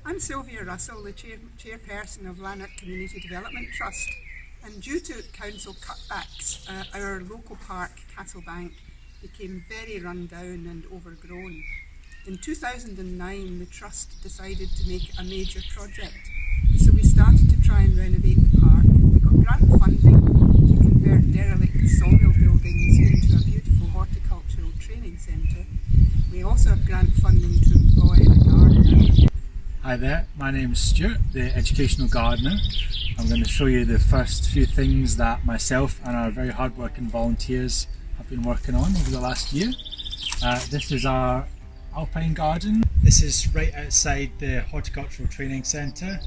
I'm Sylvia Russell, the chairperson of Lanark Community Development Trust, and due to council cutbacks, our local park, Castlebank, became very run down and overgrown. In 2009, the trust decided to make a major project, so we started to try and renovate the park. We got grant funding to convert derelict sawmill buildings into a beautiful horticultural training centre. We also have grant funding to employ a gardener. Hi there, my name's Stuart, the educational gardener. I'm going to show you the first few things that myself and our very hard-working volunteers have been working on over the last year. This is our alpine garden. This is right outside the Horticultural Training Centre.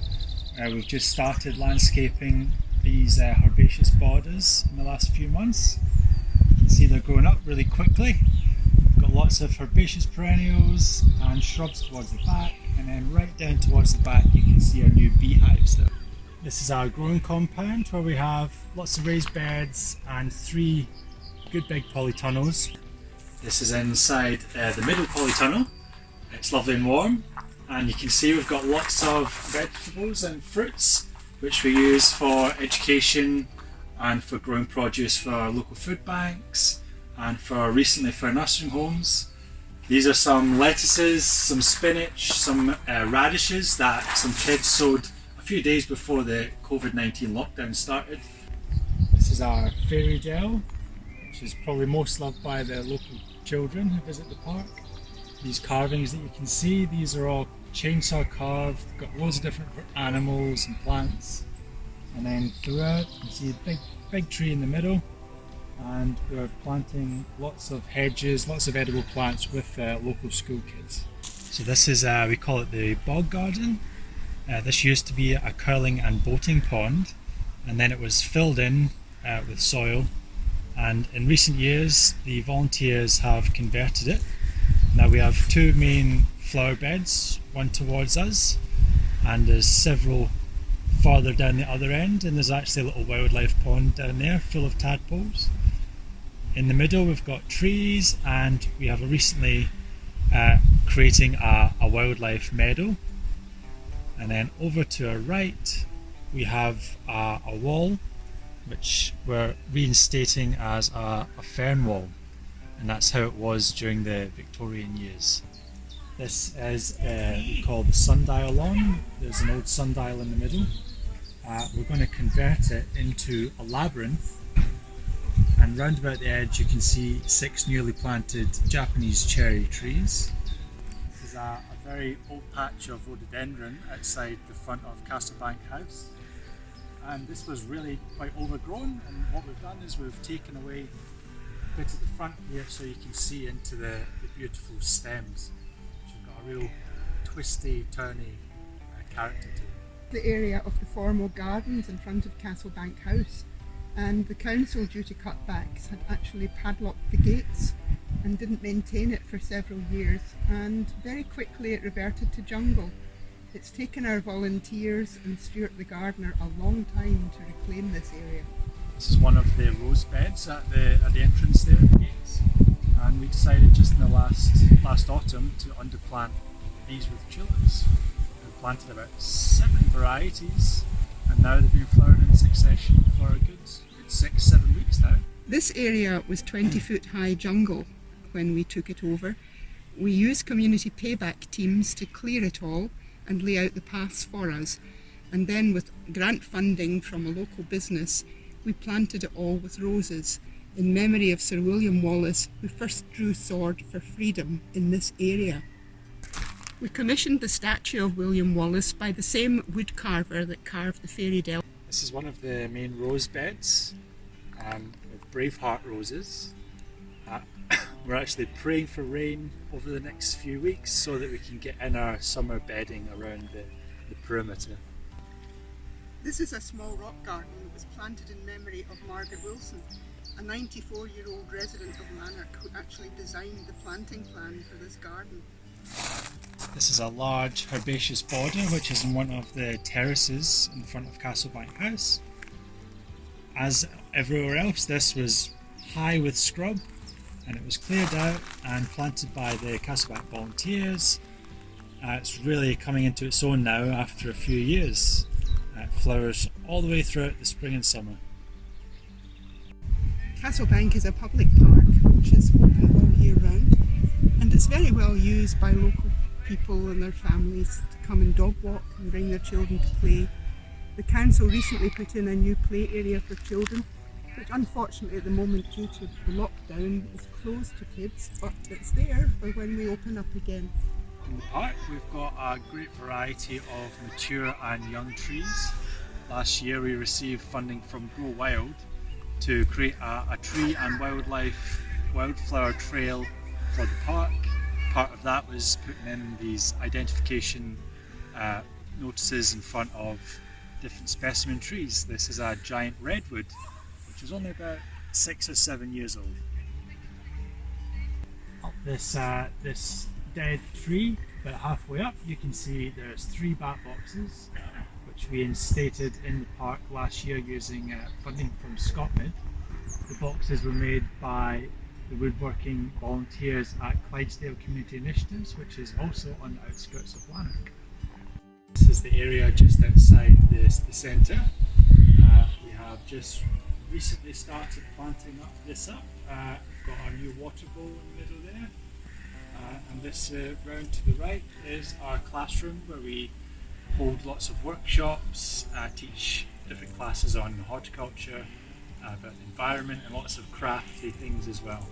We've just started landscaping these herbaceous borders in the last few months. You can see they're growing up really quickly. We've got lots of herbaceous perennials and shrubs towards the back, and then right down towards the back you can see our new beehives there. This is our growing compound where we have lots of raised beds and 3 good big polytunnels. This is inside the middle polytunnel. It's lovely and warm, and you can see we've got lots of vegetables and fruits which we use for education and for growing produce for our local food banks and recently for nursing homes. These are some lettuces, some spinach, some radishes that some kids sowed a few days before the COVID-19 lockdown started. This is our fairy dell, which is probably most loved by the local children who visit the park. These carvings that you can see, these are all chainsaw carved, got loads of different animals and plants. And then throughout you can see a big tree in the middle, and we're planting lots of hedges, lots of edible plants with local school kids. So this is, we call it the bog garden. This used to be a curling and boating pond, and then it was filled in with soil, and in recent years the volunteers have converted it. Now we have 2 main flower beds, one towards us, and there's several farther down the other end, and there's actually a little wildlife pond down there full of tadpoles. In the middle we've got trees, and we have recently creating a wildlife meadow. And then over to our right we have a wall which we're reinstating as a fern wall, and that's how it was during the Victorian years. This is we call the sundial lawn. There's an old sundial in the middle. We're going to convert it into a labyrinth, and round about the edge you can see 6 newly planted Japanese cherry trees. This is a very old patch of rhododendron outside the front of Castlebank House, and this was really quite overgrown, and what we've done is we've taken away a bit at the front here so you can see into the beautiful stems, which have got a real twisty, turny character to them. The area of the formal gardens in front of Castlebank House, and the council, due to cutbacks, had actually padlocked the gates and didn't maintain it for several years, and very quickly it reverted to jungle. It's taken our volunteers and Stuart the gardener a long time to reclaim this area. This is one of the rose beds at the entrance there at the gates, and we decided just in the last autumn to underplant these with tulips. We planted about 7 varieties, and now they've been flowering in succession for a good 6-7 weeks now. This area was 20-foot high jungle when we took it over. We used community payback teams to clear it all and lay out the paths for us, and then with grant funding from a local business we planted it all with roses in memory of Sir William Wallace, who first drew sword for freedom in this area. We commissioned the statue of William Wallace by the same woodcarver that carved the fairy dell. This is one of the main rose beds with Braveheart roses. We're actually praying for rain over the next few weeks so that we can get in our summer bedding around the perimeter. This is a small rock garden that was planted in memory of Margaret Wilson, a 94-year-old resident of Lanark who actually designed the planting plan for this garden. This is a large herbaceous border which is in one of the terraces in front of Castlebank House. As everywhere else, this was high with scrub, and it was cleared out and planted by the Castlebank volunteers, It's really coming into its own now after a few years. It flowers all the way throughout the spring and summer. Castlebank is a public park which is open all year round, and it's very well used by local people and their families to come and dog walk and bring their children to play. The council recently put in a new play area for children, which unfortunately at the moment due to the lockdown is closed to kids, but it's there for when we open up again. In the park we've got a great variety of mature and young trees. Last year we received funding from Grow Wild to create a tree and wildflower trail for the park. Part of that was putting in these identification notices in front of different specimen trees. This is a giant redwood, which is only about 6 or 7 years old. Up this dead tree, about halfway up, you can see there's 3 bat boxes, which we instated in the park last year using funding from Scotland. The boxes were made by the woodworking volunteers at Clydesdale Community Initiatives, which is also on the outskirts of Lanark. This is the area just outside the centre. We have just recently started planting this up. We've got our new water bowl in the middle there. And this round to the right is our classroom where we hold lots of workshops, teach different classes on horticulture, about the environment, and lots of crafty things as well.